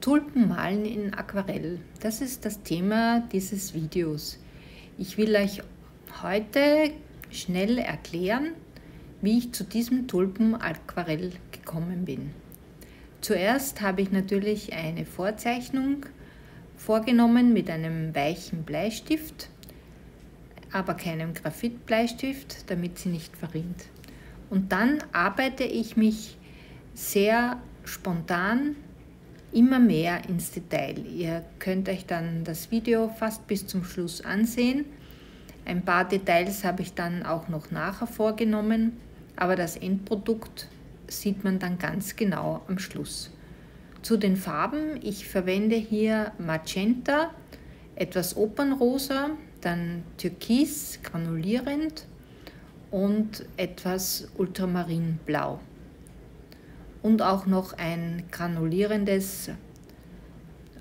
Tulpenmalen in Aquarell. Das ist das Thema dieses Videos. Ich will euch heute schnell erklären, wie ich zu diesem Tulpenaquarell gekommen bin. Zuerst habe ich natürlich eine Vorzeichnung vorgenommen mit einem weichen Bleistift, aber keinem Graphitbleistift, damit sie nicht verrinnt. Und dann arbeite ich mich sehr spontan immer mehr ins Detail. Ihr könnt euch dann das Video fast bis zum Schluss ansehen. Ein paar Details habe ich dann auch noch nachher vorgenommen, aber das Endprodukt sieht man dann ganz genau am Schluss. Zu den Farben, ich verwende hier Magenta, etwas Opernrosa, dann Türkis, granulierend und etwas Ultramarinblau. Und auch noch ein granulierendes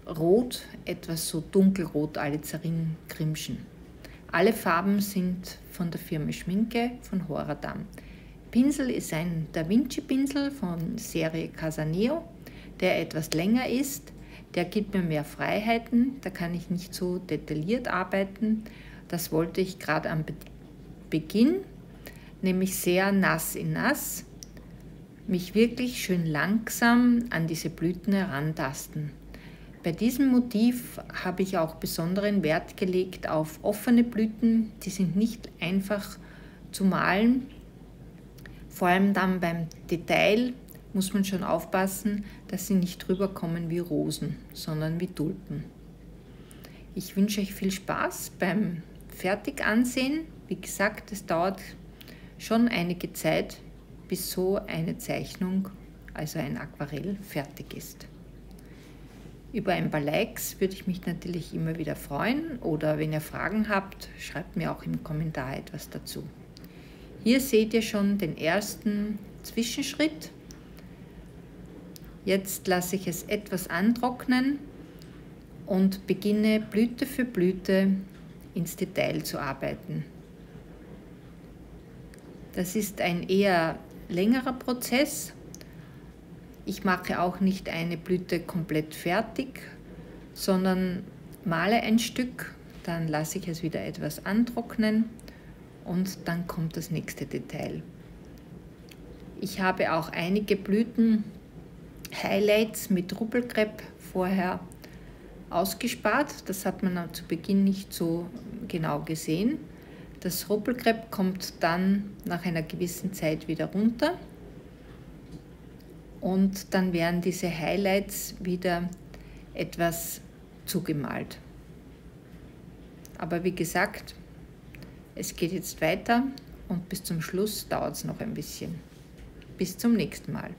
Rot, etwas so dunkelrot, Alizarin-Crimson. Alle Farben sind von der Firma Schminke von Horadam. Pinsel ist ein Da Vinci Pinsel von Serie Casaneo, der etwas länger ist. Der gibt mir mehr Freiheiten, da kann ich nicht so detailliert arbeiten. Das wollte ich gerade am Beginn, nämlich sehr nass in nass, mich wirklich schön langsam an diese Blüten herantasten. Bei diesem Motiv habe ich auch besonderen Wert gelegt auf offene Blüten, die sind nicht einfach zu malen. Vor allem dann beim Detail muss man schon aufpassen, dass sie nicht rüberkommen wie Rosen, sondern wie Tulpen. Ich wünsche euch viel Spaß beim Fertigansehen. Wie gesagt, es dauert schon einige Zeit, bis so eine Zeichnung, also ein Aquarell, fertig ist. Über ein paar Likes würde ich mich natürlich immer wieder freuen, oder wenn ihr Fragen habt, schreibt mir auch im Kommentar etwas dazu. Hier seht ihr schon den ersten Zwischenschritt. Jetzt lasse ich es etwas antrocknen und beginne Blüte für Blüte ins Detail zu arbeiten. Das ist ein eher längerer Prozess. Ich mache auch nicht eine Blüte komplett fertig, sondern male ein Stück, dann lasse ich es wieder etwas antrocknen und dann kommt das nächste Detail. Ich habe auch einige Blüten-Highlights mit Rubbelkrepp vorher ausgespart. Das hat man zu Beginn nicht so genau gesehen. Das Rubbelkrepp kommt dann nach einer gewissen Zeit wieder runter und dann werden diese Highlights wieder etwas zugemalt. Aber wie gesagt, es geht jetzt weiter und bis zum Schluss dauert es noch ein bisschen. Bis zum nächsten Mal.